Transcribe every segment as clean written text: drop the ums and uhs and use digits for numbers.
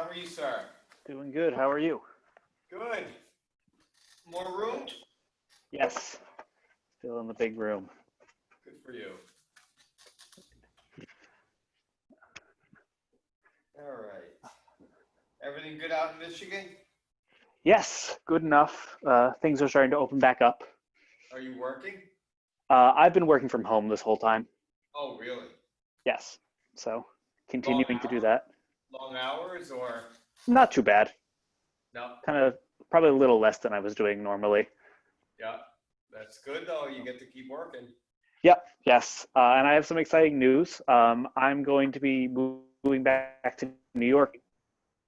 are you, sir? Doing good. How are you? Good. More room? Yes. Still in the big room. Good for you. All right. Everything good out in Michigan? Yes, good enough. Things are starting to open back up. Are you working? I've been working from home this whole time. Oh, really? Yes. So Long continuing to do hours? that. Long hours or Not too bad. no? Kind of probably a little less than I was doing normally. Yeah. That's good though. You get to keep working. Yep. Yes. And I have some exciting news. I'm going to be moving back to New York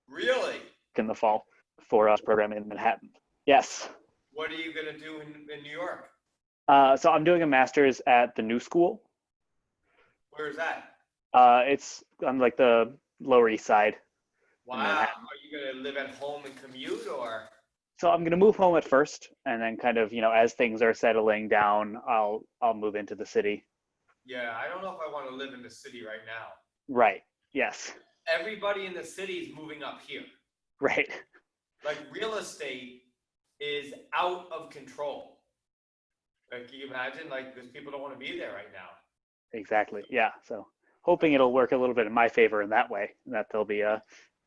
Really? in the fall for a program in Manhattan. Yes. What are you gonna do in New York? So I'm doing a master's at the New School. Where's that? It's on like the Lower East Side Wow. in Manhattan. Are you gonna live at home and commute or? So I'm gonna move home at first, and then kind of, as things are settling down, I'll move into the city. Yeah, I don't know if I want to live in the city right now. Right. Yes. Everybody in the city is moving up here. Right. Like real estate is out of control. Like, can you imagine? Like, because people don't want to be there right now. Exactly. Yeah. So hoping it'll work a little bit in my favor in that way, that there'll be Yeah,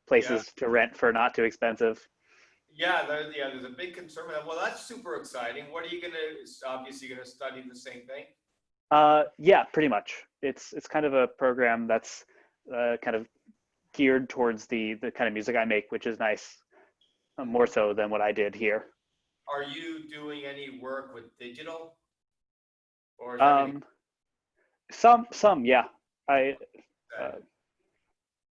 places to rent for not too expensive. there's a big concern with that. Well, that's super exciting. What are you gonna? Obviously, you're gonna study the same thing. Yeah, pretty much. It's kind of a program that's kind of geared towards the kind of music I make, which is nice, more so than what I did here. Are you doing any work with digital, or is everything? Um, some, yeah. I uh,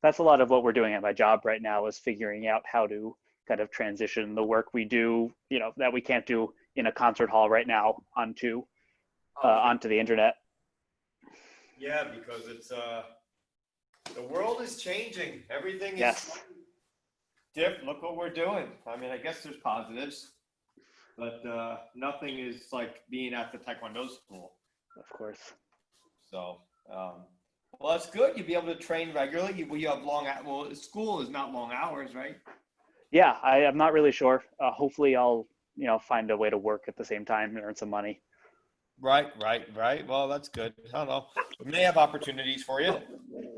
that's a lot of what we're doing at my job right now is figuring out how to kind of transition the work we do, that we can't do in a concert hall right now Okay. onto the internet. Yeah, because it's the world is changing. Everything is Yes, different. Look what we're doing. I mean, I guess there's positives, but nothing is like being at the Taekwondo school. of course. So, well, that's good. You'll be able to train regularly. You have well, school is not long hours, right? Yeah, I'm not really sure. Hopefully, I'll find a way to work at the same time and earn some money. Right. Well, that's good. I don't know. We may have opportunities for you.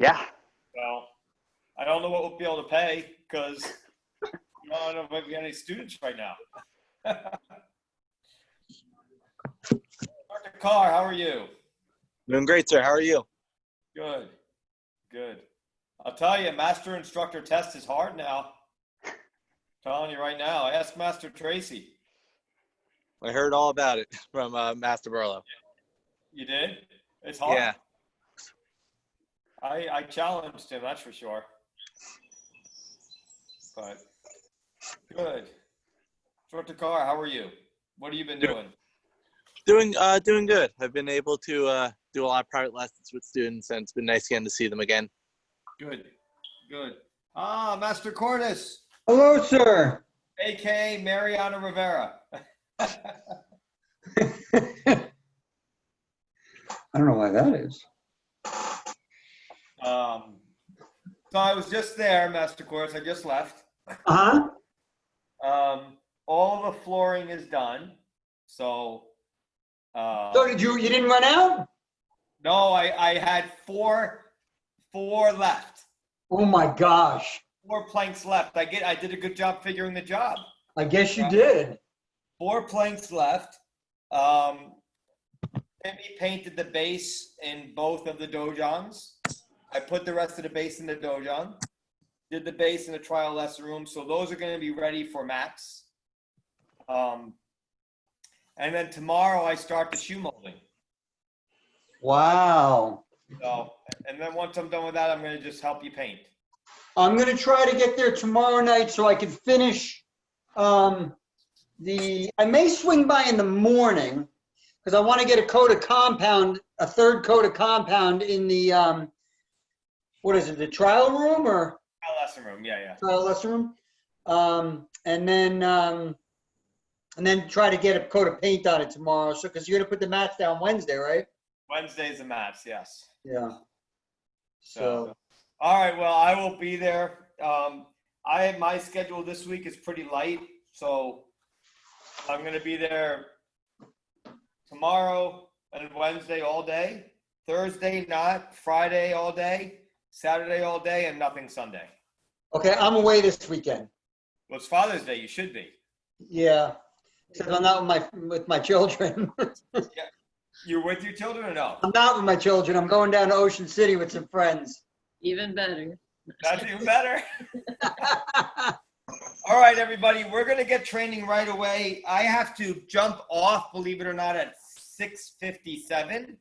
Yeah, Well, I don't know what we'll be able to pay because I don't know if we have any students right now. Dr. Carr, how are you? Doing great, sir. How are you? Good. I'll tell you, master instructor test is hard now. Telling you right now. Ask Master Tracy. I heard all about it from Master Burlow. You did? It's hard. Yeah. I challenged him, that's for sure. But good. Dr. Carr, how are you? What have you been doing? Doing good. I've been able to do a lot of private lessons with students, and it's been nice getting to see them again. Good. Ah, Master Cordes, Hello, sir. aka Mariano Rivera. I don't know why that is. So I was just there, Master Cordes. I just left. Uh-huh. All the flooring is done. So So you didn't run out? no, I had four left. Oh my gosh. 4 planks left. I did a good job figuring the job. I guess you did. 4 planks left. Timmy painted the base in both of the dojons. I put the rest of the base in the dojon. Did the base in the trial lesson room. So those are going to be ready for Max. And then tomorrow I start the shoe molding. Wow. So, and then once I'm done with that, I'm going to just help you paint. I'm going to try to get there tomorrow night so I can finish I may swing by in the morning because I want to get a third coat of compound in the, what is it, the trial room or? Trial lesson room, yeah. Trial lesson room. And then try to get a coat of paint on it tomorrow. So, because you're going to put the mats down Wednesday, right? Wednesday's the mats, yes. Yeah. So, all right, well, I will be there. my schedule this week is pretty light, so I'm gonna be there tomorrow and Wednesday all day, Thursday not, Friday all day, Saturday all day, and nothing Sunday. Okay, I'm away this weekend. Well, it's Father's Day, you should be. Yeah, except I'm not with my children. You're with your children or no? I'm not with my children. I'm going down to Ocean City with some friends. Even better. That's even better. All right, everybody, we're gonna get training right away. I have to jump off, believe it or not, at 6:57.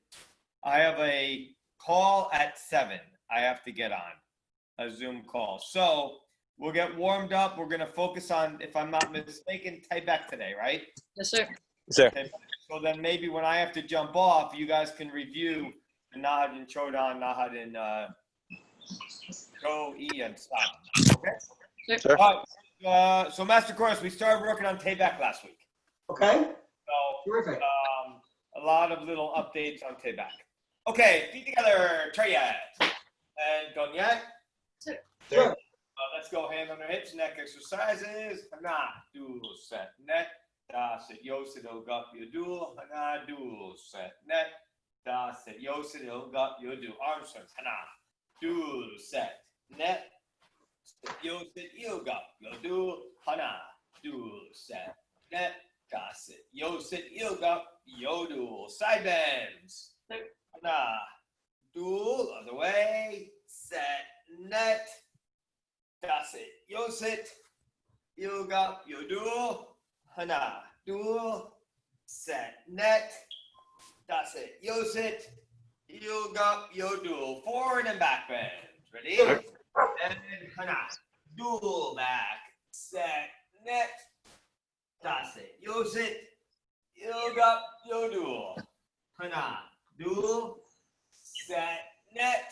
I have a call at 7. I have to get on a Zoom call. So we'll get warmed up. We're gonna focus on, if I'm not mistaken, Tyvek today, right? Yes, sir. Sir. So then maybe when I have to jump off, you guys can review the Nahad and Chodan, Nahad and Cho, E, and Stop. Okay? Sure. All right. So Master Course, we started working on Tyvek last week. Okay, So terrific. a lot of little updates on Tyvek. Okay, feet together, Treyat and Donyet. Sure. Let's go hand on the hips, neck exercises. Hana, do, set, net. Da, sit, yo, sit, il, gup, you do. Hana, do, set, net. Da, sit, yo, sit, il, gup, you do. Arm swings. Hana, do, set, net. Sit, yo, sit, il, gup, you do. Hana, do, set, net. Da, sit, yo, sit, il, gup, yo, do. Side bends. Hana, do, other way. Set, net. That's it. Yo sit. You got. You do. Hana. Do. Set. Net. That's it. Yo sit. You got. You do. Forward and back bend. Ready? And hana. Do back. Set. Net. That's it. Yo sit. You got. You do. Hana. Do. Set. Net.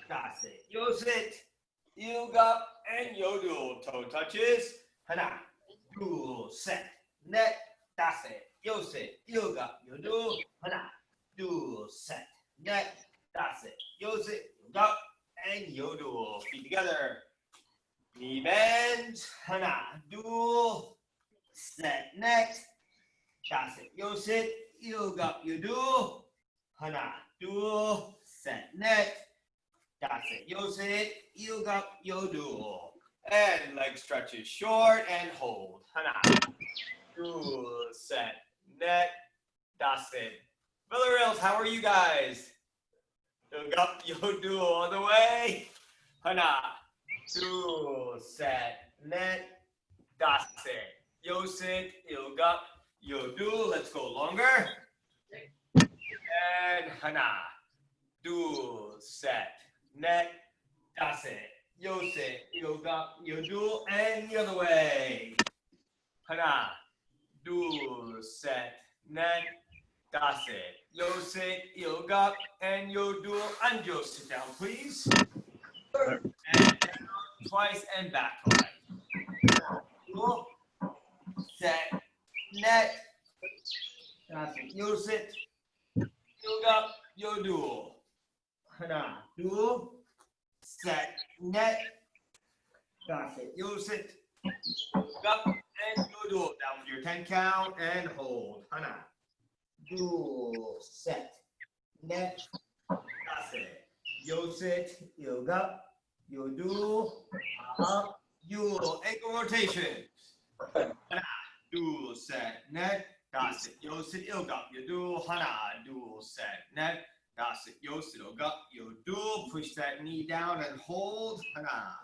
That's it. Yo sit. You got and yo do. Toe touches. Hana. Do set. Net. That's it. Yo sit. You got. You do. Hana. Do set. Net. That's it. Yo sit. You got and yo do. Feet together. Knee bend. Hana. Do set. Net. That's it. Yo sit. You got. You do. Hana. Do set. Net. That's it. Yo sit, you got, yo do. And leg stretches short and hold. Hana. Do, set, net. That's it. Villarreals, how are you guys? Yo got, yo do all the way. Hana. Do, set, net. That's it. Yo sit, yo got, yo do. Let's go longer. And hana. Do, set. Net, that's it. Yo sit, yo got, yo do, and the other way. Hana, do, set, net, that's it. Yo sit, yo got, and yo do, and yo sit down, please. And down twice and back twice. Yo, set, net, that's it. Yo sit, yo got, yo do. Hana, do, set, net, that's it. You sit, up, and you do. Down with your 10 count and hold. Hana, do, set, net, that's it. You sit, you up, you do, up, you ankle rotation. Hana, do, set, net, that's it. You sit, you up, you do, hana, do, set, net. That's it. Yo, sit, up, yo, do. Push that knee down and hold. Hana.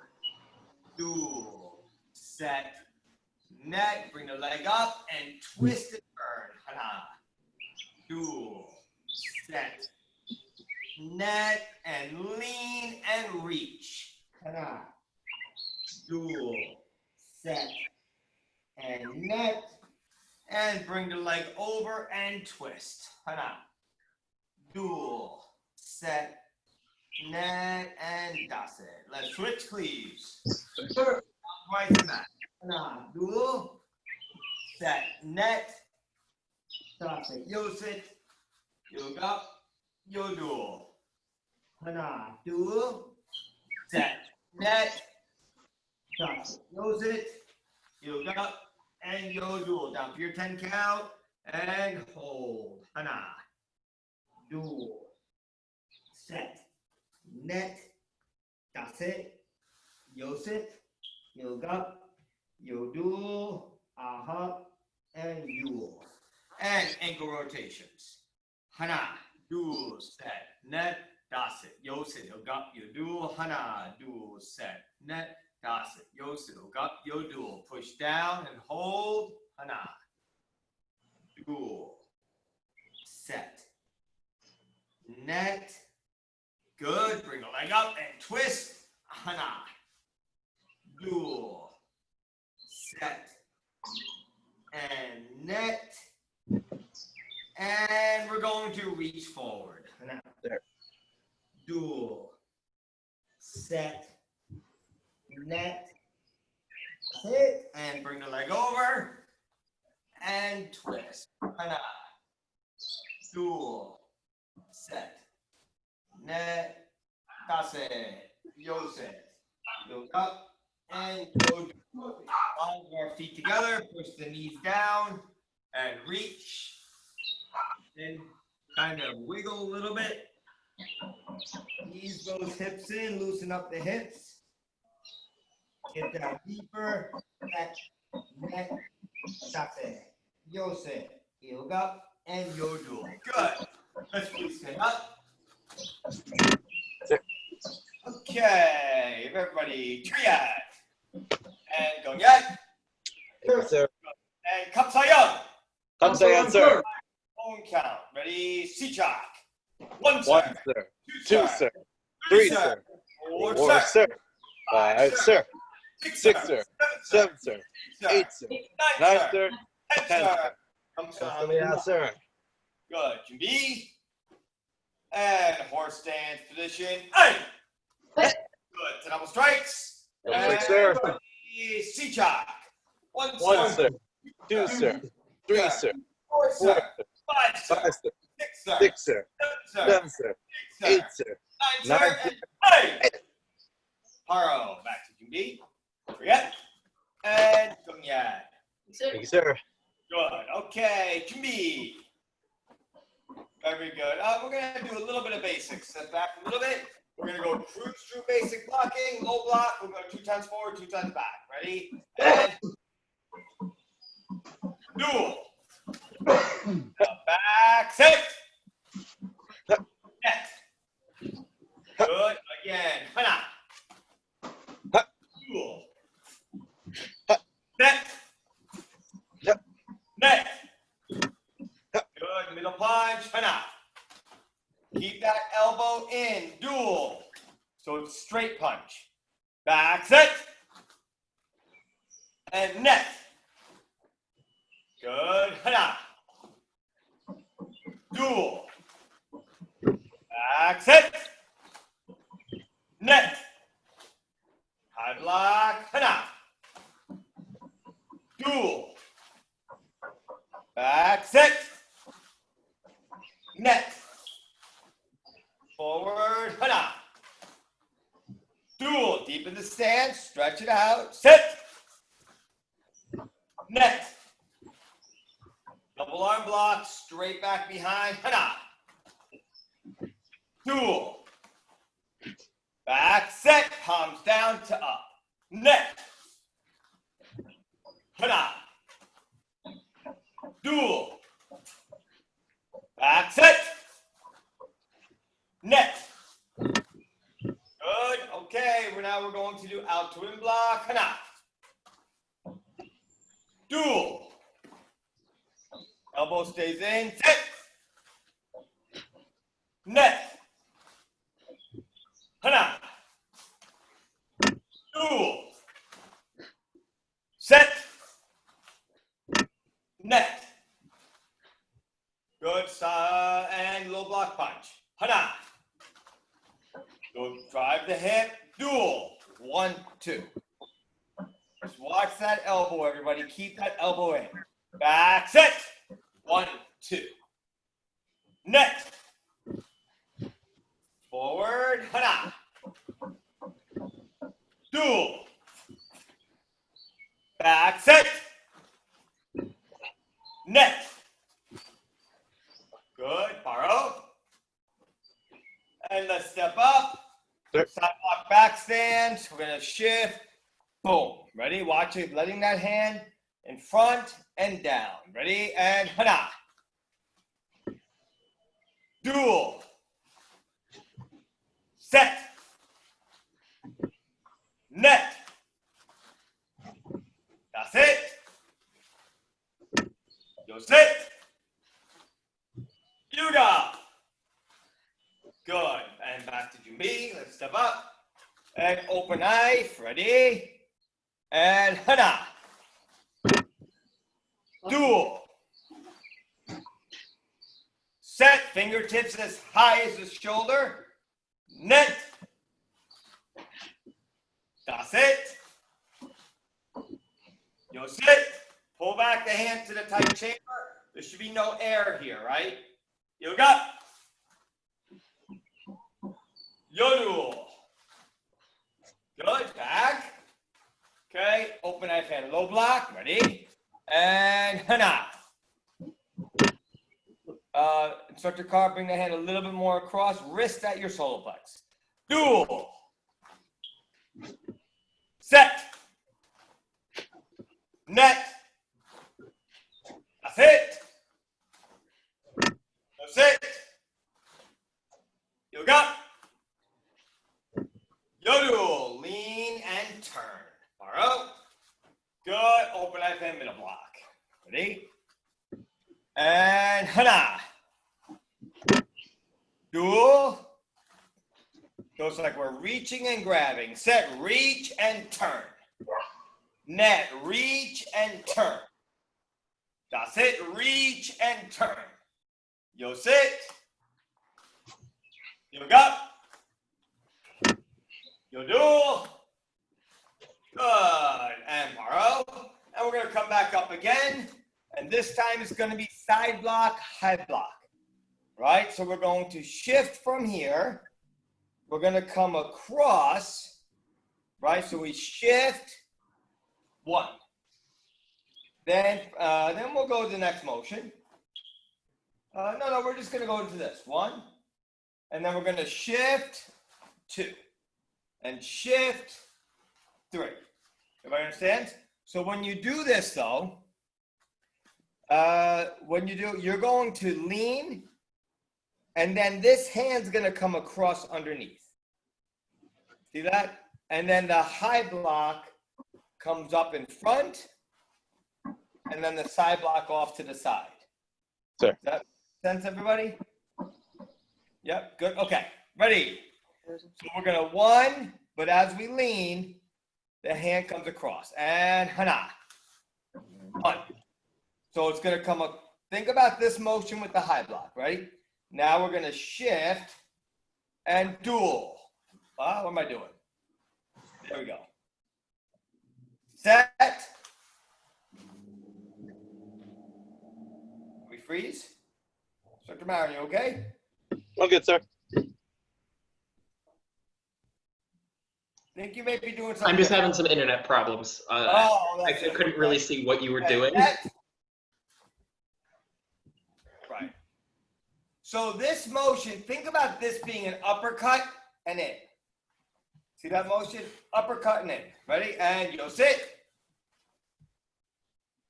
Do. Set. Net. Bring the leg up and twist and turn. Hana. Do. Set. Net. And lean and reach. Hana. Do. Set. And net. And bring the leg over and twist. Hana. Dual, set, net, and that's it. Let's switch, please. Sure. Twice in that. Hana, dual, set, net, that's it. Yo sit, yo got, yo dual. Hana, dual, set, net, Nose it. You got and yo dual. Down for your 10 count and hold. Hana. Dual. Set. Net. That's it. Yo sit. Yo got. Yo dual. Aha. And dual. And ankle rotations. Hana. Dual. Set. Net. That's it. Yo sit. Yo got. Yo dual. Hana. Dual. Set. Net. That's it. Yo sit. Yo got. Yo dual. Push down and hold. Hana. Dual. Set. Net. Good. Bring the leg up and twist. Hana. Dual. Set. And net. And we're going to reach forward. Hana. There. Dual. Set. Net. Hit. And bring the leg over. And twist. Hana. Dual. Set. Net. That's it. Yo set. Yo up. And go. All of our feet together. Push the knees down. And reach. And kind of wiggle a little bit. Ease those hips in. Loosen up the hips. Get down deeper. Neck. Neck. That's it. Yo set. Yo up. And yo dual. Good. Let's please stand up. Okay, everybody, triad. And Gonyet. Yes, sir. And Kapsayang. Come say yes, sir. Own count. Ready? Sichak. One, One, sir. sir. Two, sir. Three, sir. Four, Four, sir. sir. Five, sir. Six, sir. Seven, sir. Eight, sir. Nine, sir. 10, 10, sir. sir. Come Yes, sir. Good. Jimmy. And horse stance position. Hey. Good. Double strikes. Double strike, sir. Sichak. One, One, sir. sir. Two, sir. Three, sir. Four, Four, sir. sir. Five, sir. Five, sir. Six, sir. Six, sir. Seven, sir. Seven, sir. Six, sir. 8, sir. Nine, Nine, sir. And hey. Paro. Back to Jimmy. Forget. And Gonyet. Thank you, sir. Good. Okay, Jimmy. Very good. We're going to do a little bit of basics. Step back a little bit. We're going to go cruise through basic blocking, low block. We're going 2 times forward, 2 times back. Ready? And dual. Back, sit. Net. Good. Again. Hana. Dual. Net. Net. Good. Middle punch. Hana. Keep that elbow in. Dual. So it's straight punch. Back sit. And net. Good. Hana. Dual. Back sit. Net. High block. Hana. Dual. Back sit. Net. Forward. Hana. Dual. Deep in the stance. Stretch it out. Sit. Net. Double arm block. Straight back behind. Hana. Dual. Back set. Palms down to up. Net. Hana. Dual. Back set. Net. Good. Okay. Now we're going to do out to in block. Hana. Dual. Elbow stays in. Sit. Net. Hana. Dual. Set. Net. Good. And low block punch. Hana. Go drive the hip. Dual. 1, 2. Just watch that elbow, everybody. Keep that elbow in. Back set. 1, 2. Net. Forward. Hana. Dual. net. Good, paro. And let's step up. Sure. Side block back stands. We're gonna shift. Boom. Ready? Watch it. Letting that hand in front and down. Ready? And hana. Dual. Set. Net. That's it. Yo sit. Yuga. Good. And back to Jumbi. Let's step up. And open knife. Ready? And hana. Dual. Set. Fingertips as high as the shoulder. Net. That's it. Yo sit. Pull back the hand to the tight chamber. There should be no air here, right? Yoga. Yodul. Good. Back. Okay. Open knife hand. Low block. Ready? And hana. Instructor Carr, bring the hand a little bit more across. Wrist at your solar plex. Dual. Set. Net. That's it. That's it. Yoga. Yodul. Lean and turn. Borrow. Good. Open knife hand middle block. Ready? And hana. Dual. Goes like we're reaching and grabbing. Set, reach and turn. Net, reach and turn. That's it, reach and turn. Yo sit. Yoga. Yo dual. Good. And paro. And we're going to come back up again. And this time it's going to be side block, high block. Right? So we're going to shift from here. We're going to come across. Right? So we shift. One. Then we'll go to the next motion. No, we're just going to go into this. One. And then we're going to shift. Two. And shift. Three. Everybody understands? So when you do this, though, you're going to lean, and then this hand's going to come across underneath. See that? And then the high block comes up in front, and then the side block off to the side. Sir. Does that make sense, everybody? Yep, good. Okay, ready. So we're going to one, but as we lean, the hand comes across. And hana. One. So it's going to come up. Think about this motion with the high block, right? Now we're going to shift and dual. What am I doing? There we go. Set. We freeze? Dr. Marin, you okay? All good, sir. Think you may be doing something. I'm just having some internet problems. I couldn't really see what you were doing. Right. So this motion, think about this being an uppercut and in. See that motion? Uppercut and in. Ready? And you'll sit.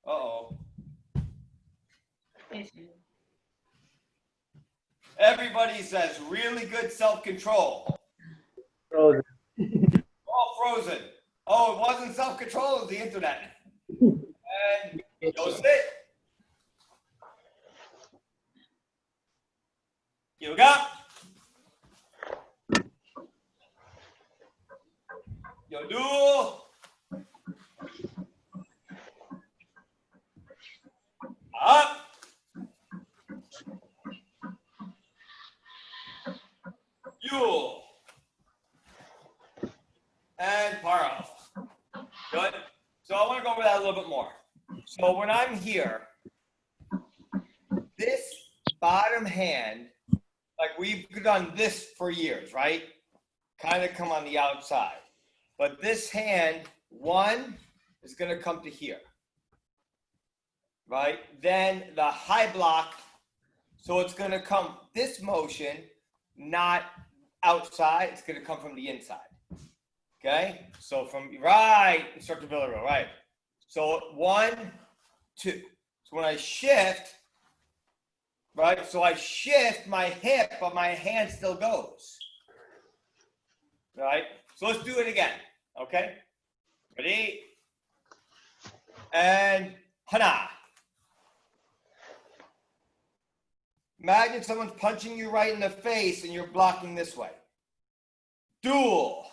Uh-oh. Everybody says really good self-control. Frozen. All frozen. Oh, it wasn't self-control, it was the internet. And you'll sit. Yoga. Yo dual. Up. Yule. And paro. Good. So I want to go over that a little bit more. So when I'm here, this bottom hand, like we've done this for years, right? Kind of come on the outside. But this hand, one, is going to come to here. right? Then the high block, so it's gonna come this motion, not outside, it's gonna come from the inside. Okay, so from right, instructor Villarreal, right? So 1, 2. So when I shift, right? So I shift my hip, but my hand still goes. Right? So let's do it again. Okay? Ready? And hana. Imagine someone's punching you right in the face and you're blocking this way. Duel.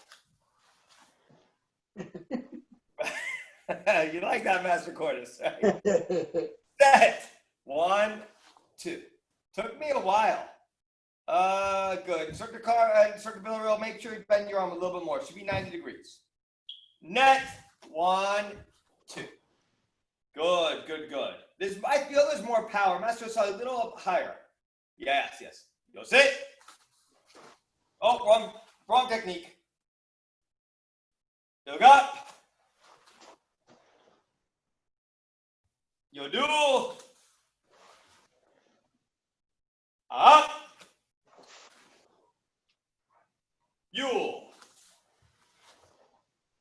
You like that, Master Cordis, right? Set. 1, 2. Took me a while. Good. Instructor Villarreal, make sure you bend your arm a little bit more. It should be 90 degrees. Net. 1, 2. Good, good, good. This, I feel there's more power. Master Sal, a little up higher. Yes, yes. Go sit. Oh, wrong technique. Look up. You do. Up. You.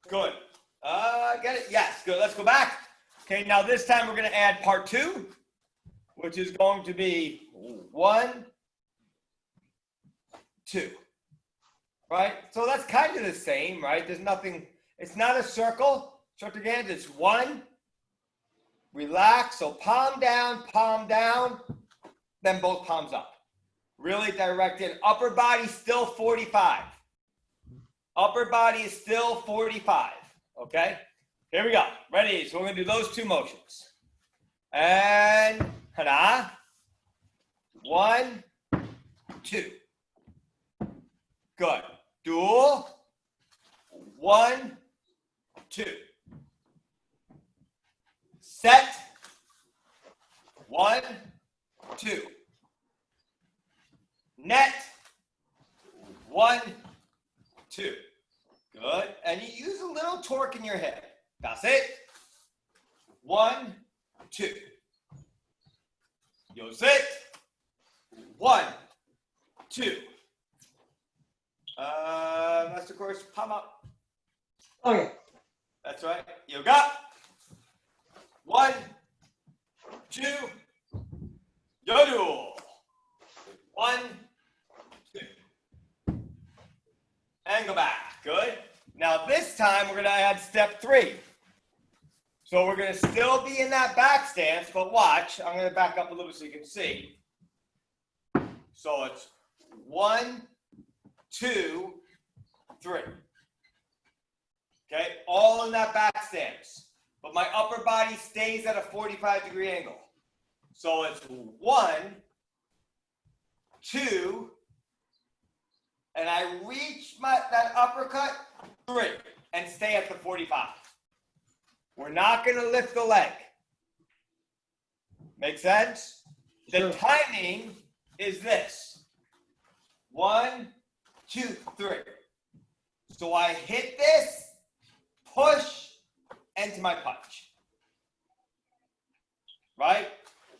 Good. Get it? Yes, good. Let's go back. Okay, now this time we're going to add part 2, which is going to be 1, 2. Right? So that's kind of the same, right? There's nothing, it's not a circle. Short again, it's 1. Relax. So palm down, then both palms up. Really directed. Upper body still 45. Upper body is still 45. Okay? Here we go. Ready? So we're going to do those 2 motions. And hana. 1, 2. Good. Duel. 1, 2. Set. 1, 2. Net. 1, 2. Good. And you use a little torque in your head. That's it. 1, 2. You sit. 1, 2. Master Course, palm up. Okay. That's right. You got 1, 2. Yodu. 1, 2. And go back. Good. Now this time we're going to add step 3. So we're going to still be in that back stance, but watch. I'm going to back up a little so you can see. So it's 1, 2, 3. Okay, all in that back stance. But my upper body stays at a 45-degree angle. So it's 1, 2, and I reach that uppercut, 3, and stay at the 45. We're not going to lift the leg. Make sense? The timing is this. 1, 2, 3. So I hit this, push, into my punch. Right?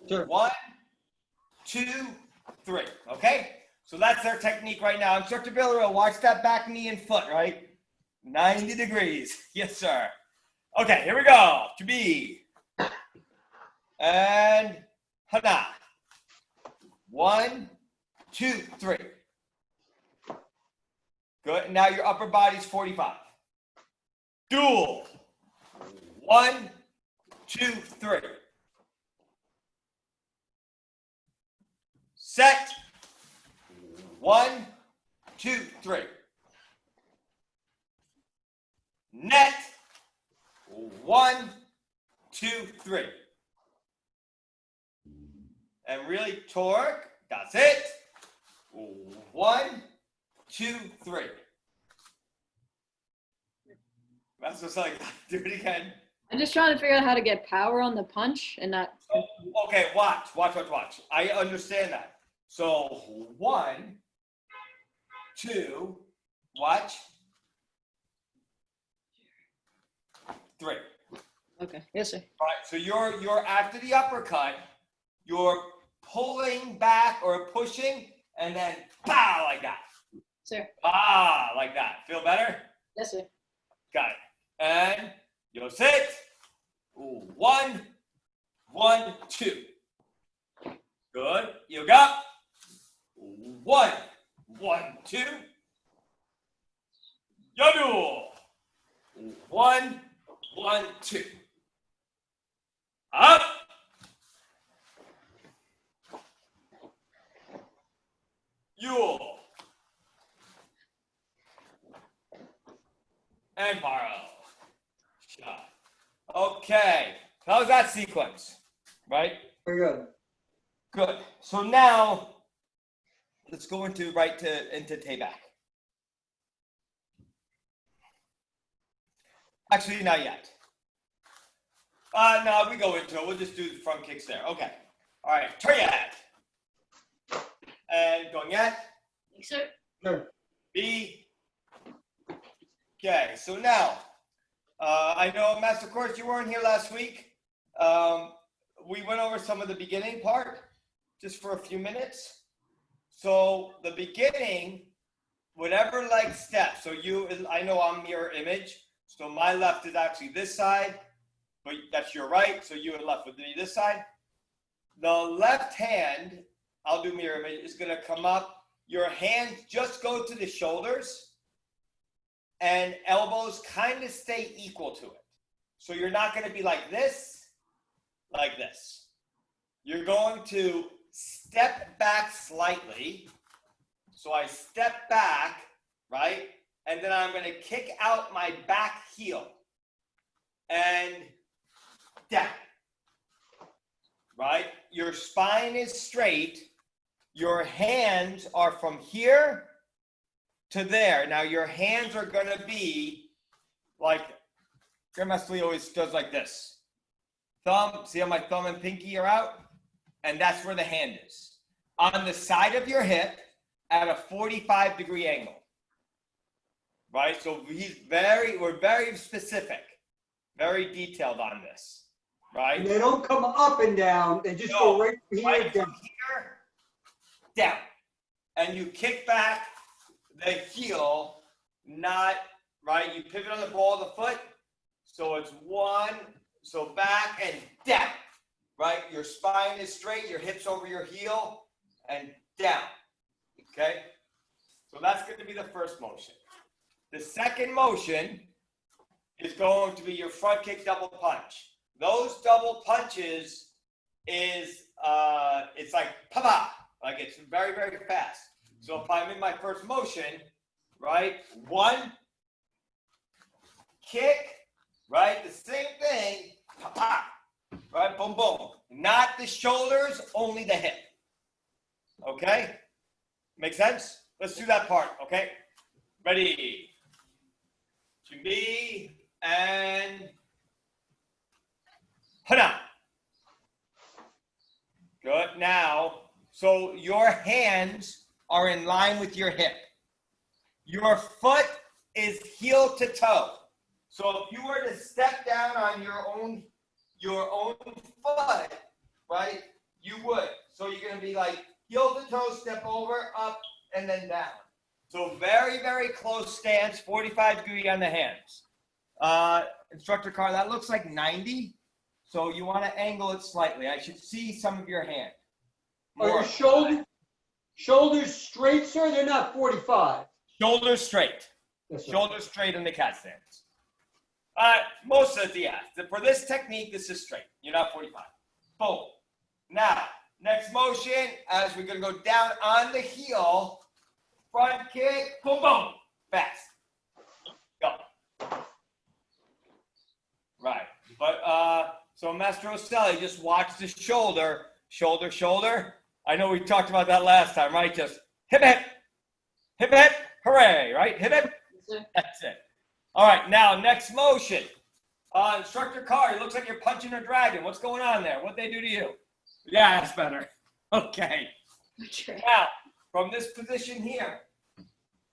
Sure. 1, 2, 3. Okay? So that's our technique right now. Instructor Villarreal, watch that back knee and foot, right? 90 degrees. Yes, sir. Okay, here we go. To be. And hana. 1, 2, 3. Good. Now your upper body's 45. Duel. 1, 2, 3. Set. 1, 2, 3. Net. 1, 2, 3. And really torque. That's it. 1, 2, 3. That's what's like. Do it again. I'm just trying to figure out how to get power on the punch and not. So, okay, watch. I understand that. So 1, 2, watch. 3. Okay. Yes, sir. All right, so you're after the uppercut, you're pulling back or pushing, and then pow like that. Sir. Ah, like that. Feel better? Yes, sir. Got it. And you'll sit. 1, 1, 2. Good. You got 1, 1, 2. Yadu. 1, 1, 2. Up. Yule. And Paro. Shot. Okay. How's that sequence? Right? Very good. Good. So now let's go into Tayback. Actually, not yet. No, we go into it. We'll just do the front kicks there. Okay. All right. Turn your head. And going yet. Yes, sir. Good. B. Okay. So now, I know, Master Course, you weren't here last week. We went over some of the beginning part just for a few minutes. So the beginning, whatever like step. So I know I'm mirror image. So my left is actually this side, but that's your right. So you and left would be this side. The left hand, I'll do mirror image, is going to come up. Your hands just go to the shoulders and elbows kind of stay equal to it. So you're not going to be like this. You're going to step back slightly. So I step back, right? And then I'm going to kick out my back heel and down, right? Your spine is straight. Your hands are from here to there. Now your hands are going to be like, Grandmaster Lee always does like this. Thumb, see how my thumb and pinky are out? And that's where the hand is. On the side of your hip at a 45-degree angle. Right? So we're very specific, very detailed on this. Right? And they don't come up and down. They just go right from here Right down. from here, down. And you kick back the heel, not, right? You pivot on the ball of the foot. So it's 1, so back and down. Right? Your spine is straight, your hips over your heel, and down. Okay? So that's going to be the first motion. The second motion is going to be your front kick double punch. Those double punches is, it's like pa-pa, like it's very, very fast. So if I'm in my first motion, right, 1, kick, right, the same thing, pa-pa, right, boom, boom. Not the shoulders, only the hip. Okay? Make sense? Let's do that part, okay? Ready? To me and hana. Good. Now, so your hands are in line with your hip. Your foot is heel to toe. So if you were to step down on your own foot, right, you would. So you're going to be like heel to toe, step over, up, and then down. So very, very close stance, 45-degree on the hands. Instructor Carr, that looks like 90. So you want to angle it slightly. I should see some of your hand. Are your shoulders straight, sir? They're not 45. Shoulders straight. Yes, sir. Shoulders straight in the cat stance. Most of the, yeah. For this technique, this is straight. You're not 45. Boom. Now, next motion, as we're going to go down on the heel, front kick, boom, boom, fast. Go. Right. But, so Master Oselli, just watch the shoulder, shoulder. I know we talked about that last time, right? Just hip, hooray, right? Hip. Yes, sir. That's it. All right, now next motion. Instructor Carr, it looks like you're punching a dragon. What's going on there? What'd they do to you? Yeah, that's better. Okay. Okay. Now, from this position here,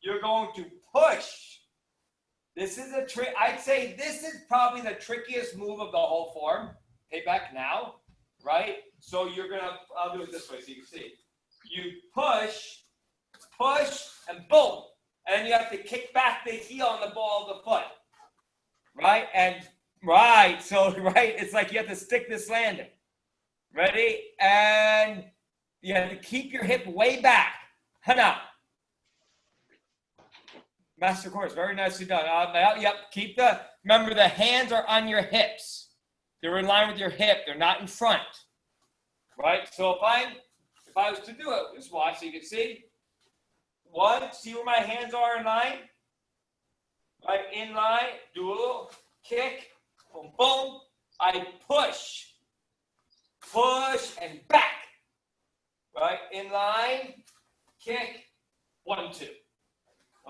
you're going to push This is a trick. I'd say this is probably the trickiest move of the whole form. Payback now, right? So you're gonna, I'll do it this way so you can see. You push, and boom. And then you have to kick back the heel on the ball of the foot. Right? And right, so right, it's like you have to stick this landing. Ready? And you have to keep your hip way back. Hana. Master course, very nicely done. Yep, remember the hands are on your hips. They're in line with your hip. They're not in front. Right? So if I was to do it, just watch so you can see. One, see where my hands are in line? Right, in line, dual, kick, boom, boom. I push, and back. Right, in line, kick, 1, 2.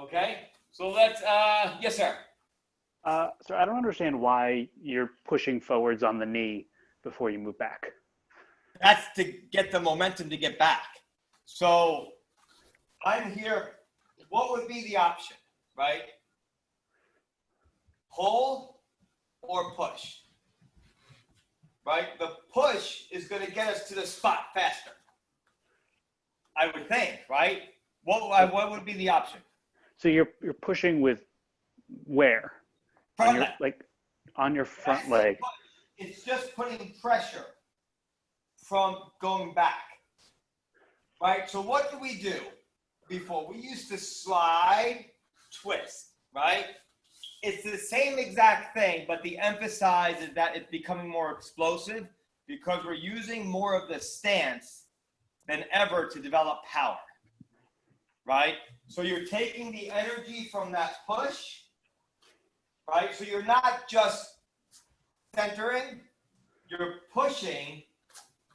Okay, so let's, yes, sir. So I don't understand why you're pushing forwards on the knee before you move back. That's to get the momentum to get back. So I'm here. What would be the option, right? Pull or push, right? The push is going to get us to the spot faster. I would think, right? What would be the option? So you're pushing with where? Front leg. Like on your front leg. It's just putting pressure from going back, right? So what do we do before? We used to slide, twist, right? It's the same exact thing, but the emphasis is that it's becoming more explosive because we're using more of the stance than ever to develop power, right? So you're taking the energy from that push, right? So you're not just centering, you're pushing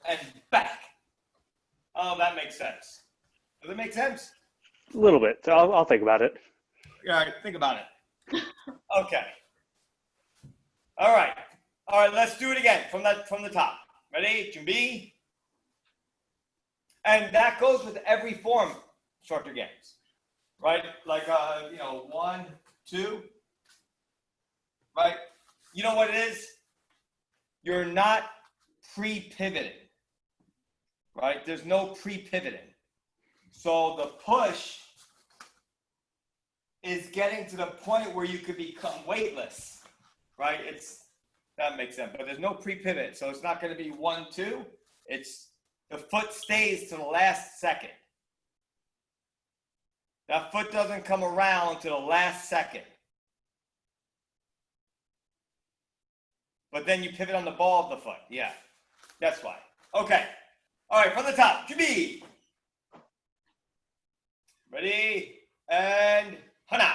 and back. Oh, that makes sense. Does it make sense? A little bit. So I'll think about it. All right, think about it. Okay. All right. All right, let's do it again from the top. Ready? Jumbi. And that goes with every form, shorter games. Right? Like 1, 2. Right? You know what it is? You're not pre-pivoting. Right? There's no pre-pivoting. So the push is getting to the point where you could become weightless, right? That makes sense, but there's no pre-pivot, so it's not going to be 1, 2. It's the foot stays to the last second. That foot doesn't come around to the last second. But then you pivot on the ball of the foot. Yeah, that's why. Okay. All right, from the top, Jubi. Ready? And Hana.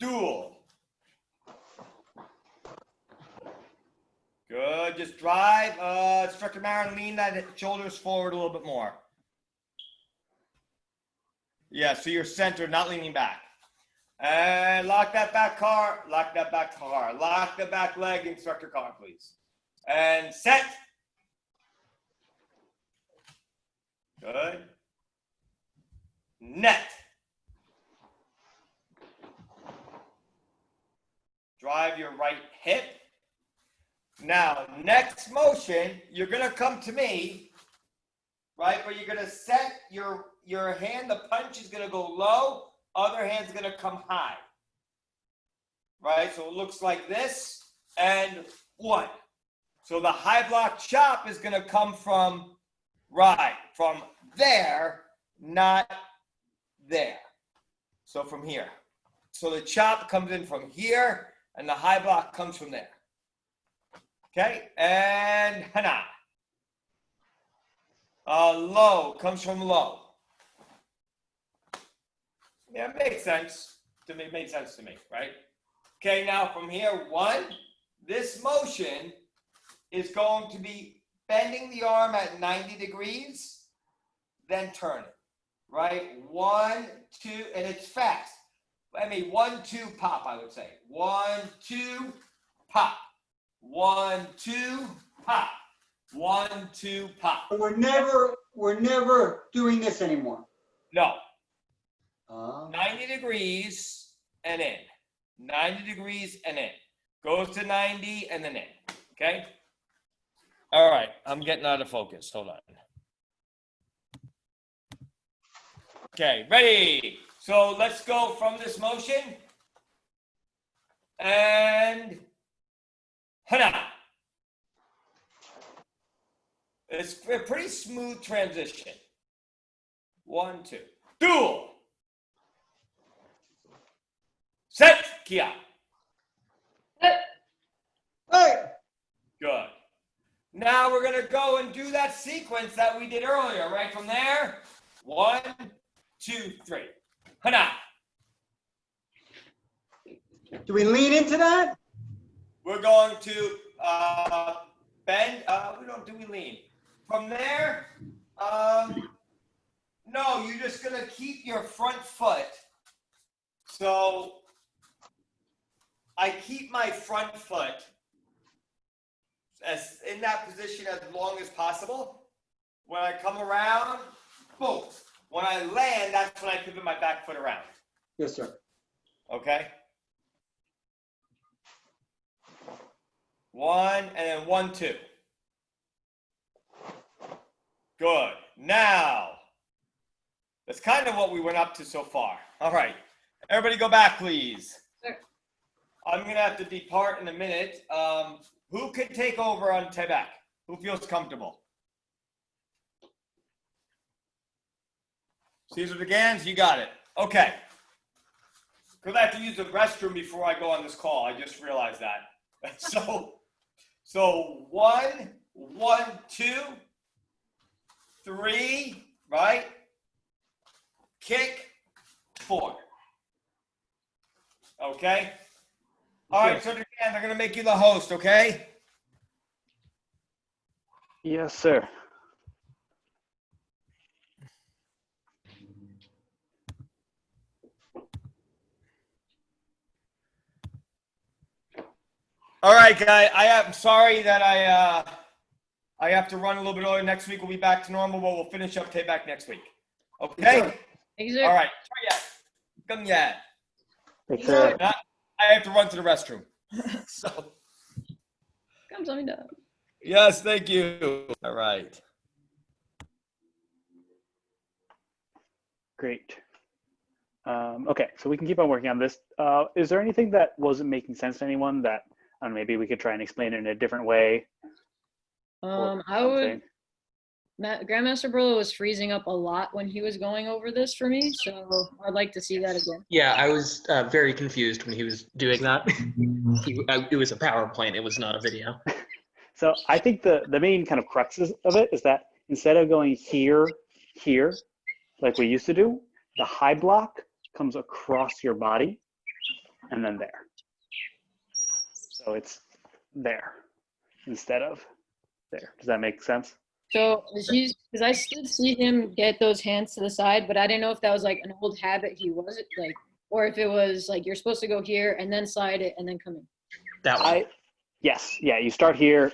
Dual. Good. Just drive. Instructor Marin, lean that shoulders forward a little bit more. Yeah, so you're centered, not leaning back. And lock that back car. Lock that back car. Lock the back leg, instructor car, please. And set. Good. Net. Drive your right hip. Now, next motion, you're going to come to me, right? Where you're going to set your hand, the punch is going to go low, other hand's going to come high. Right? So it looks like this, and 1. So the high block chop is going to come from there, not there. So from here. So the chop comes in from here, and the high block comes from there. Okay, and Hana. Low comes from low. Yeah, it makes sense to me. Made sense to me, right? Okay, now from here, 1. This motion is going to be bending the arm at 90 degrees, then turn it, right? 1, 2, and it's fast. 1, 2, pop, I would say. 1, 2, pop. 1, 2, pop. 1, 2, pop. We're never doing this anymore. No. Uh, 90 degrees and in. 90 degrees and in. Goes to 90 and then in. Okay? All right. I'm getting out of focus. Hold on. Okay, ready. So let's go from this motion. And hana. It's a pretty smooth transition. 1, 2. Duel. Set. Kia. Hey, Good. Now we're going to go and do that sequence that we did earlier, right from there. 1, 2, 3. Hana. do we lean into that? We're going to bend. Do we lean? From there, no, you're just going to keep your front foot. So I keep my front foot as in that position as long as possible. When I come around, boom. When I land, that's when I pivot my back foot around. Yes, sir. Okay? 1 and then 1, 2. Good. Now, that's kind of what we went up to so far. All right. Everybody go back, please. Sure. I'm going to have to depart in a minute. Who can take over on Tebek? Who feels comfortable? Cesar DeGans, you got it. Okay. Because I have to use the restroom before I go on this call. I just realized that. So 1, 1, 2, 3, right? Kick, 4. Okay? All right, so again, they're going to make you the host, okay? Yes, sir. All right, guy. I am sorry that I have to run a little bit early. Next week we'll be back to normal, but we'll finish up back next week. Okay? Sure. Thank you, sir. All right. Come yeah. Take care. I have to run to the restroom. So Come tell me that. yes, thank you. All right. Great. Okay, so we can keep on working on this. Is there anything that wasn't making sense to anyone that maybe we could try and explain it in a different way? or I would. something? Grandmaster Burlow was freezing up a lot when he was going over this for me, so I'd like to see that again. Yeah, I was very confused when he was doing that. It was a PowerPoint. It was not a video. So I think the main kind of cruxes of it is that instead of going here, like we used to do, the high block comes across your body and then there. So it's there instead of there. Does that make sense? So because I did see him get those hands to the side, but I didn't know if that was like an old habit he was like, or if it was like you're supposed to go here and then slide it and then come in. That one. Yes, yeah, you start here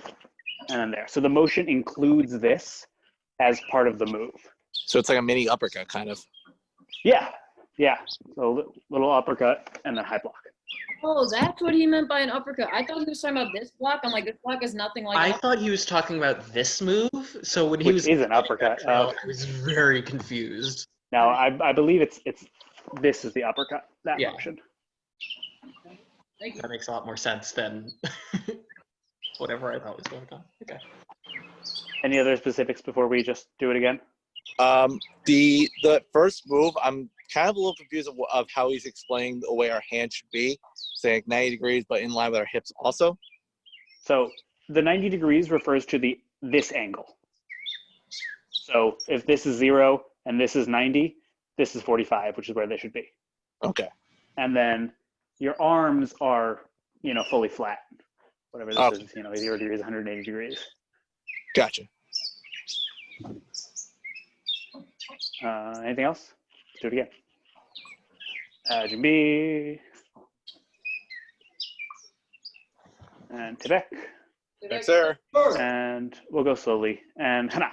and then there. So the motion includes this as part of the move. So it's like a mini uppercut, kind of. Yeah. So little uppercut and then high block. Oh, that's what he meant by an uppercut. I thought he was talking about this block. I'm like, this block is nothing like. I thought he was talking about this move. So when he Which was is an uppercut. I was very confused. Now I believe it's this is the uppercut, that Yeah. motion. Thank you. That makes a lot more sense than whatever I thought was going on. Okay. Any other specifics before we just do it again? The first move, I'm kind of a little confused of how he's explaining the way our hand should be, saying 90 degrees, but in line with our hips also. So the 90 degrees refers to this angle. So if this is 0 and this is 90, this is 45, which is where they should be. Okay. And then your arms are, fully flat. Whatever this is, 0 degrees, 180 degrees. Gotcha. Anything else? Let's do it again. Jimby. And Tebek. Thanks, sir. Sure. And we'll go slowly. And Hana.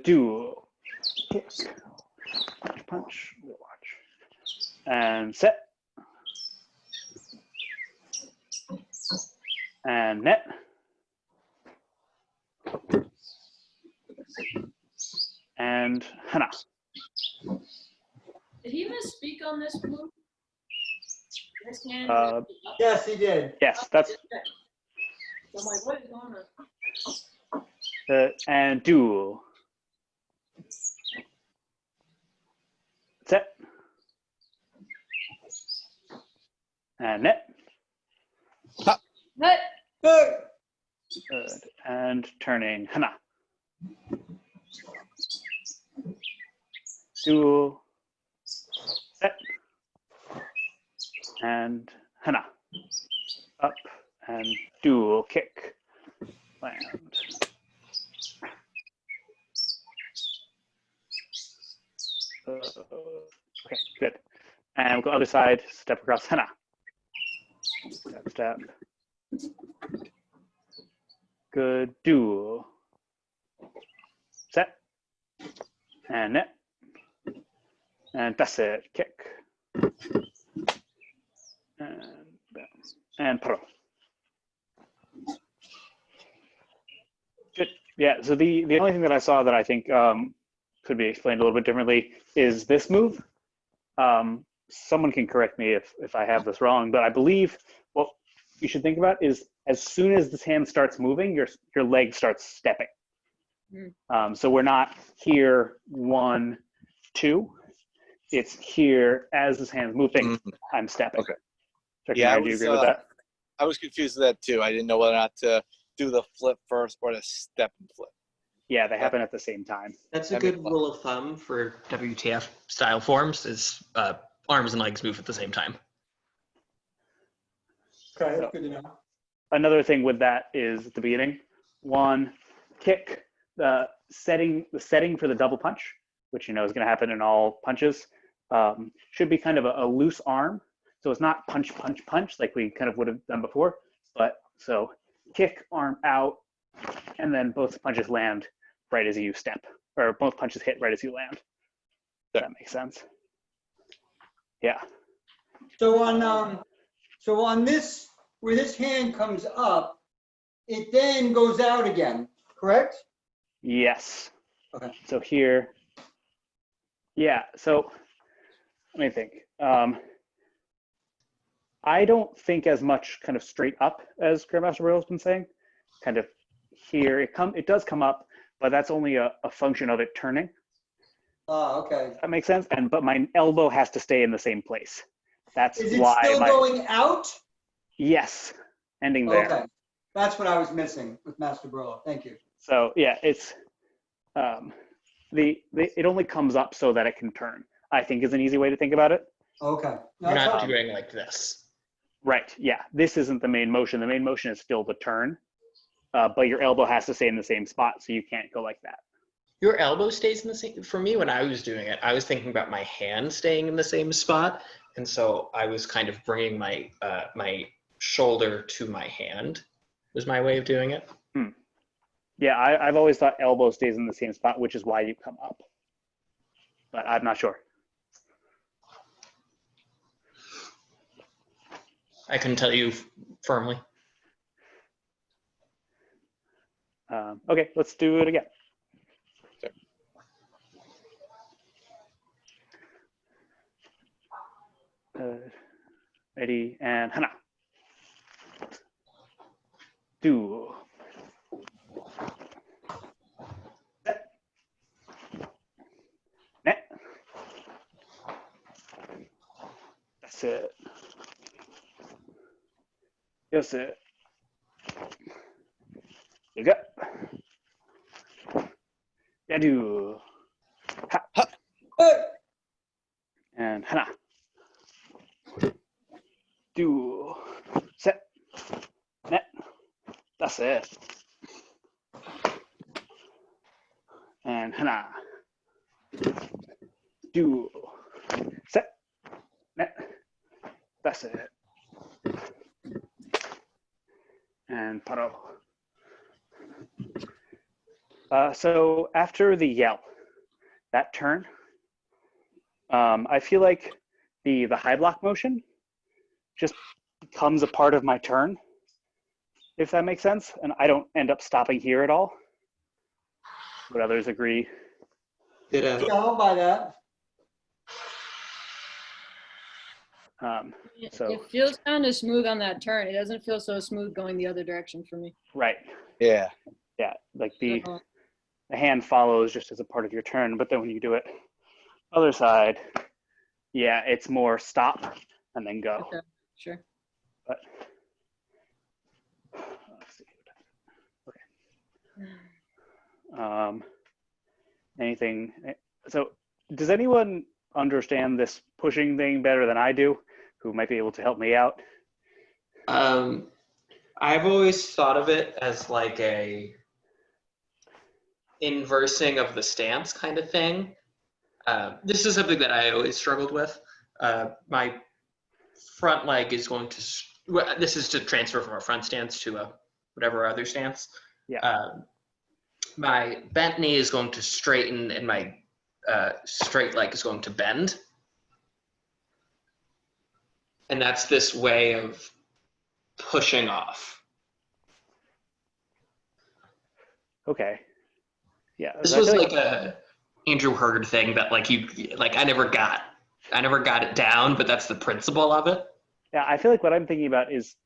Duel. kick, punch, punch, watch, and set, and net, and hana. Did he misspeak on this move? This hand. Yes, he did. Yes, that's I'm like, what is going on? and duel. Set. And net. What? Hey, Good. And turning hana. Duel. Set. And hana. Up and dual kick. Land. Okay, good. And we'll go other side, step across hana. Step, step. Good. Dual. Set. And net. And that's it. Kick. And pro. Good. Yeah. So the only thing that I saw that I think could be explained a little bit differently is this move. Someone can correct me if I have this wrong, but I believe what you should think about is as soon as this hand starts moving, your leg starts stepping. So we're not here 1, 2. It's here as this hand's moving. I'm stepping. Okay. Dr. Yeah, Meyer, do you agree with that? I was confused with that too. I didn't know whether or not to do the flip first or to step and flip. Yeah, they happen at the same time. That's a That good makes sense. rule of thumb for WTF style forms is arms and legs move at the same time. okay, that's good to know. Another thing with that is at the beginning, 1, kick, the setting for the double punch, which is going to happen in all punches, should be kind of a loose arm. So it's not punch, punch, punch like we kind of would have done before. But so kick, arm out, and then both punches land right as you step, or both punches hit right as you land. Does that make sense? Yeah. So on this, where this hand comes up, it then goes out again, correct? Yes. Okay. So here, yeah. So let me think. I don't think as much kind of straight up as Grandmaster Royal has been saying. Kind of here, it does come up, but that's only a function of it turning. Oh, okay. That makes sense. But my elbow has to stay in the same place. That's Is it why still going out? Yes, ending there. Okay, that's what I was missing with Master Bro. Thank you. So yeah, it's it only comes up so that it can turn, I think is an easy way to think about it. Okay. No, You're that's not fine. doing like this. Right. Yeah. This isn't the main motion. The main motion is still the turn, but your elbow has to stay in the same spot, so you can't go like that. Your elbow stays in the same. For me, when I was doing it, I was thinking about my hand staying in the same spot, and so I was kind of bringing my my shoulder to my hand. Was my way of doing it. Yeah, I've always thought elbow stays in the same spot, which is why you come up. But I'm not sure. I can tell you firmly. Okay, let's do it again. Ready, and hana. Do. Set. Net. That's it. That's it. You got. Yeah, do. Ha. Hey, And hana. Do. Set. Net. That's it. And hana. Do. Set. Net. That's it. And paro. So after the yell, that turn. I feel like the high block motion just becomes a part of my turn, if that makes sense, and I don't end up stopping here at all. Would others agree? Yeah, I'll buy that. So It feels kind of smooth on that turn. It doesn't feel so smooth going the other direction for me. right, Yeah. yeah, like the So, hand follows just as a part of your turn, but then when you do it other side, yeah, it's more stop and then go. okay, sure. But let's see. Okay. Anything? So, does anyone understand this pushing thing better than I do? Who might be able to help me out? I've always thought of it as like a inversing of the stance kind of thing. This is something that I always struggled with. My front leg is going to, this is to transfer from a front stance to a whatever other stance. Yeah. My bent knee is going to straighten and my straight leg is going to bend. And that's this way of pushing off. Okay. Yeah. This I was feel like a Andrew Hurd thing that like I never got it down, but that's the principle of it. yeah, I feel like what I'm thinking about is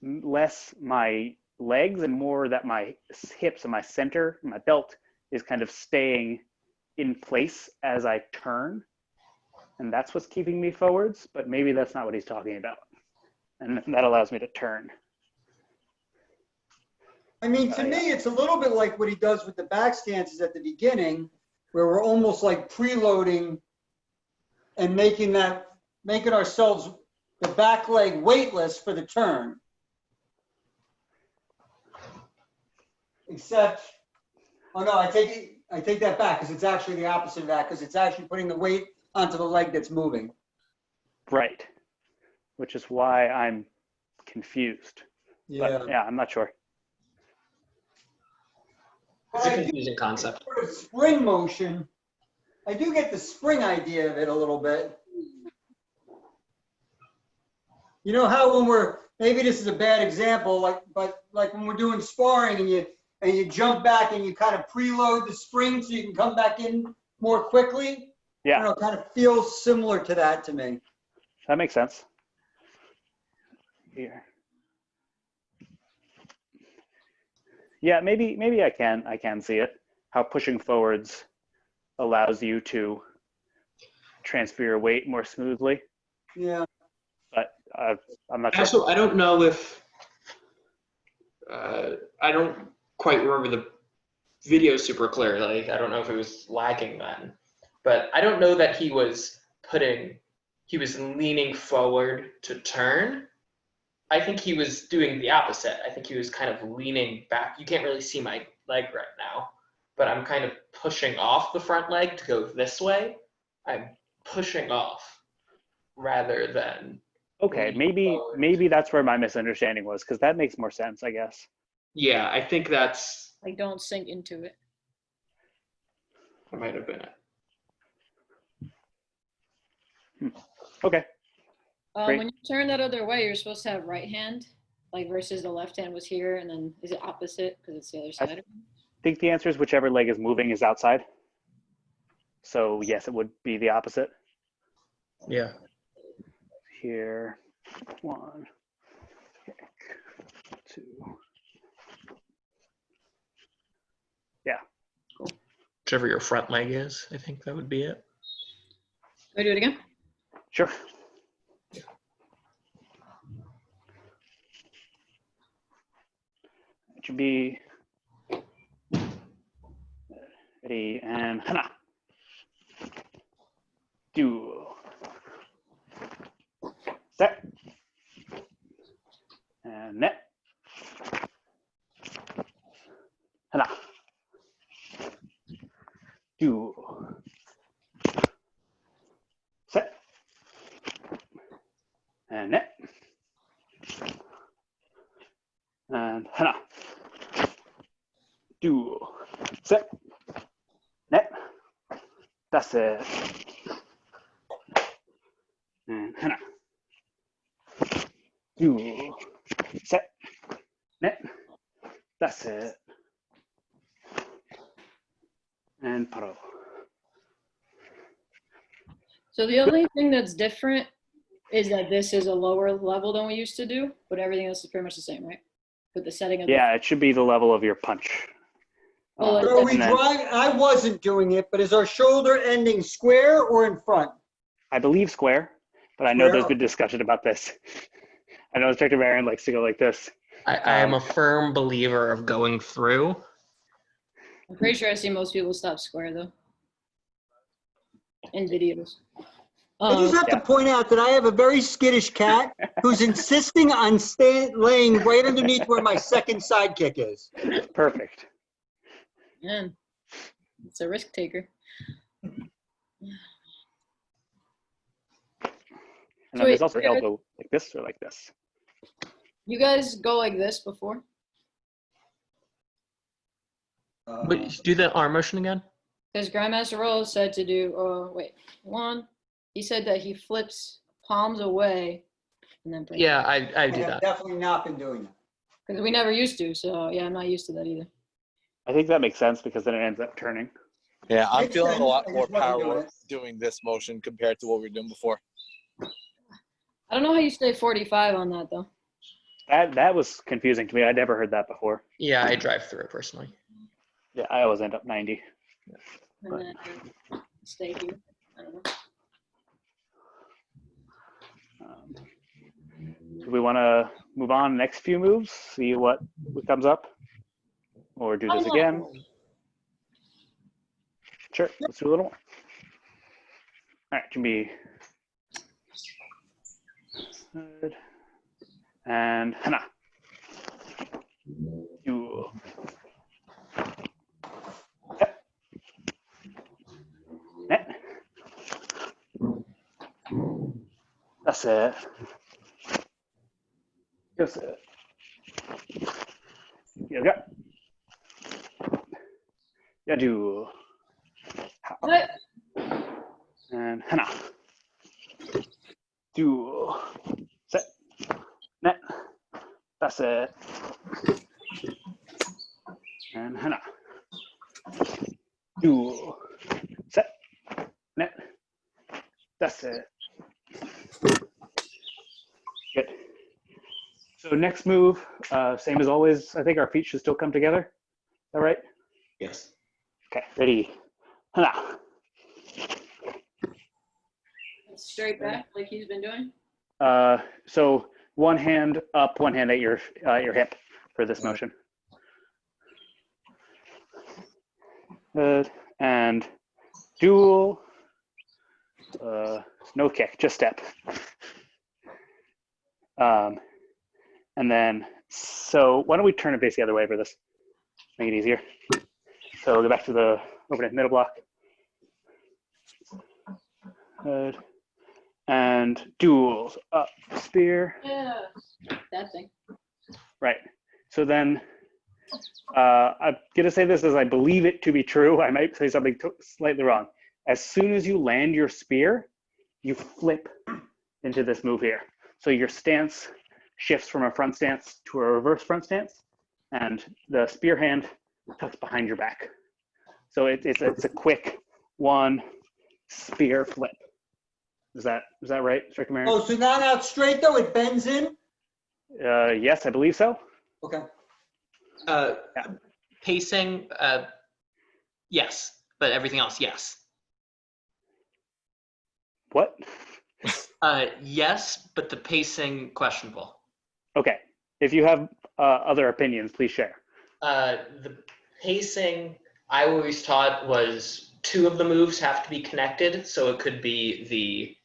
less my legs and more that my hips and my center, my belt is kind of staying in place as I turn. And that's what's keeping me forwards, but maybe that's not what he's talking about. And that allows me to turn. I mean, to me, it's a little bit like what he does with the back stances at the beginning, where we're almost like preloading and making ourselves the back leg weightless for the turn. Except, oh no, I take that back because it's actually the opposite of that, because it's actually putting the weight onto the leg that's moving. Right. Which is why I'm confused. But yeah, I'm not sure. It's a confusing concept. For the spring motion, I do get the spring idea of it a little bit. You know how when maybe this is a bad example, but when we're doing sparring and you jump back and you kind of preload the spring so you can come back in more quickly? Yeah. I don't know, it kind of feels similar to that to me. That makes sense. Here. Yeah, maybe I can see it. How pushing forwards allows you to transfer your weight more smoothly. Yeah. But I'm not sure. Also, I don't know if I don't quite remember the video super clearly. I don't know if it was lagging then, but I don't know that he was leaning forward to turn. I think he was doing the opposite. I think he was kind of leaning back. You can't really see my leg right now, but I'm kind of pushing off the front leg to go this way. I'm pushing off rather than. Okay, maybe that's where my misunderstanding was, because that makes more sense, I guess. Yeah, I think that's. Like, don't sink into it. That might have been it. Okay. Great. When you turn that other way, you're supposed to have right hand, like versus the left hand was here, and then is it opposite because it's the other side? I think the answer is whichever leg is moving is outside. So yes, it would be the opposite. Yeah. Here, 1, kick, 2. Yeah. Whichever your front leg is, I think that would be it. Can I do it again? Sure. It should be ready and hana. Do. Set. And net. Hana. Do. Set. And net. And hana. Do. Set. Net. That's it. And hana. Do. Set. Net. That's it. And paro. So the only thing that's different is that this is a lower level than we used to do, but everything else is pretty much the same, right? With the setting of the Yeah, it should be the level of your punch. Oh, like So are we And then- drawing, I wasn't doing it, but is our shoulder ending square or in front? I believe square, but I know Square, there's been discussion about this. I know Instructor Marion likes to go like this. I am a firm believer of going through. I'm pretty sure I see most people stop square though. In videos. I just have to point out that I have a very skittish cat who's insisting on laying right underneath where my second sidekick is. Perfect. Man, it's a risk taker. And then Wait, there's also yeah. elbow like this or like this. You guys go like this before? But do the arm motion again. Because Grandmaster Roll said to do, he said that he flips palms away and then brings Yeah, I I do have that. definitely not been doing that. Because we never used to, so yeah, I'm not used to that either. I think that makes sense because then it ends up turning. Yeah, I'm Makes feeling sense. a lot I more just wasn't doing power it. doing this motion compared to what we were doing before. I don't know how you stay 45 on that though. That was confusing to me. I'd never heard that before. Yeah, I drive through it personally. Yeah, I always end up 90. And then stay here. I don't know. Do we want to move on next few moves, see what comes up? Or do this again? Sure, let's do a little more. All right, can be good. And hana. You. Yep. Net. That's it. That's it. Yoga. Yadu. What? And hana. Do. Set. Net. That's it. And hana. Do. Set. Net. That's it. Good. So next move, same as always, I think our feet should still come together. Is that right? Yes. Okay, ready. Hana. Straight back like he's been doing. So one hand up, one hand at your hip for this motion. Good. And dual. No kick, just step. And then, so why don't we turn it face the other way for this? Make it easier. So we'll go back to the open it middle block. Good. And duels up, spear. Yeah. That thing. Right. So then, I'm gonna say this as I believe it to be true. I might say something slightly wrong. As soon as you land your spear, you flip into this move here. So your stance shifts from a front stance to a reverse front stance, and the spear hand tucks behind your back. So it's a quick one spear flip. Is that right, Instructor Marion? Oh, so not out straight though, it bends in? Yes, I believe so. Okay. Pacing, yes, but everything else, yes. What? Yes, but the pacing questionable. Okay. If you have other opinions, please share. The pacing I always taught was 2 of the moves have to be connected. So it could be the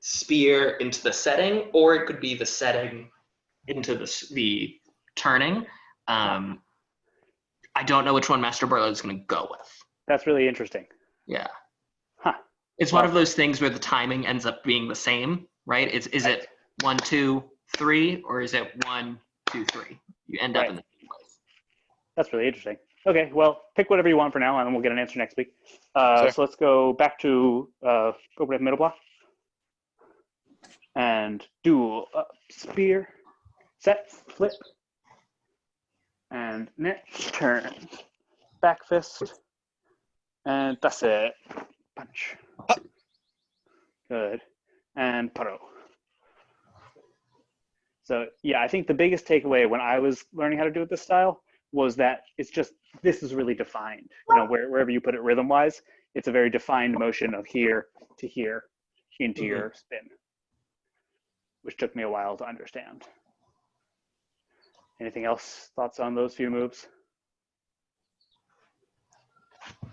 spear into the setting, or it could be the setting into the turning. I don't know which one Master Burlow is going to go with. That's really interesting. Yeah. Huh. It's one of those things where the timing ends up being the same, right? Is it 1, 2, 3, or is it 1, 2, 3? You end up Right. in the same place. That's really interesting. Okay, well, pick whatever you want for now, and then we'll get an answer next week. Sure. So let's go back to open up middle block and duel up spear, set, flip, and net, turn, back fist, and that's it. Punch. Good. And paro. So yeah, I think the biggest takeaway when I was learning how to do it this style was that it's just, this is really defined. You know, wherever you put it rhythm-wise, it's a very defined motion of here to here into your spin, which took me a while to understand. Anything else? Thoughts on those few moves?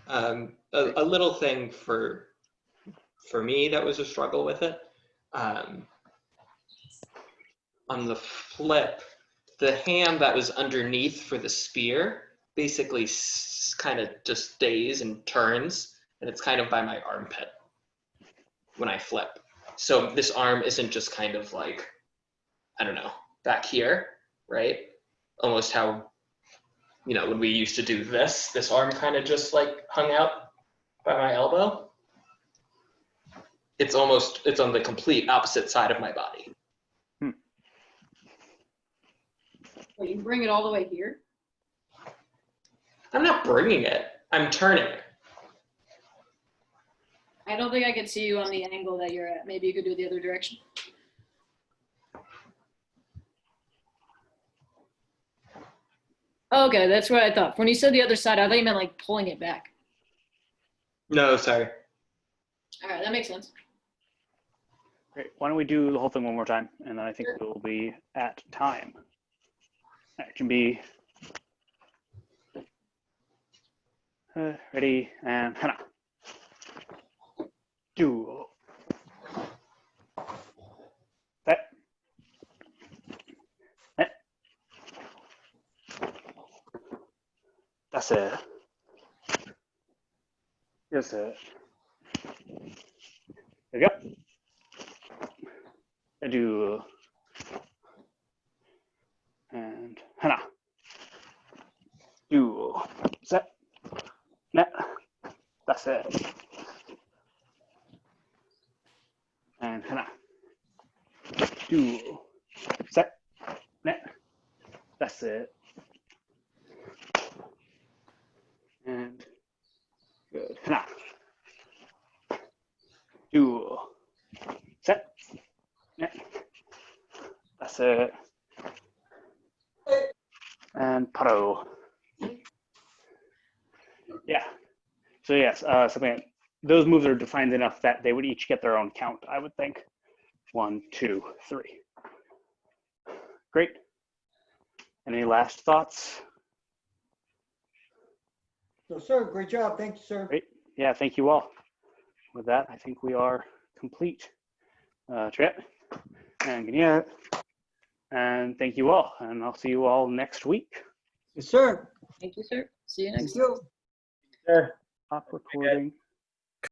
A little thing for me that was a struggle with it. On the flip, the hand that was underneath for the spear basically kind of just stays and turns, and it's kind of by my armpit when I flip. So this arm isn't just kind of like, I don't know, back here, right? Almost how, you know, when we used to do this arm kind of just like hung out by my elbow. It's on the complete opposite side of my body. Wait, you bring it all the way here? I'm not bringing it, I'm turning it. I don't think I could see you on the angle that you're at. Maybe you could do it the other direction. Okay, that's what I thought. When you said the other side, I thought you meant like pulling it back. No, sorry. All right, that makes sense. Great. Why don't we do the whole thing one more time, and then I think we'll be at time. It can be ready and hana. Duel. Set. Net. That's it. Yes, it. There you go. Duel. And hana. Duel. Set. Net. That's it. And hana. Duel. Set. Net. That's it. And good. Hana. Duel. Set. Net. That's it. And paro. Yeah. So yes, something. Those moves are defined enough that they would each get their own count, I would think. 1, 2, 3. Great. Any last thoughts? So, sir, great job. Thank you, sir. Great. Yeah, thank you all. With that, I think we are complete. Triet and Gania. And thank you all. And I'll see you all next week. Yes, sir. Thank you, sir. See you next Thank time. you. Stop recording.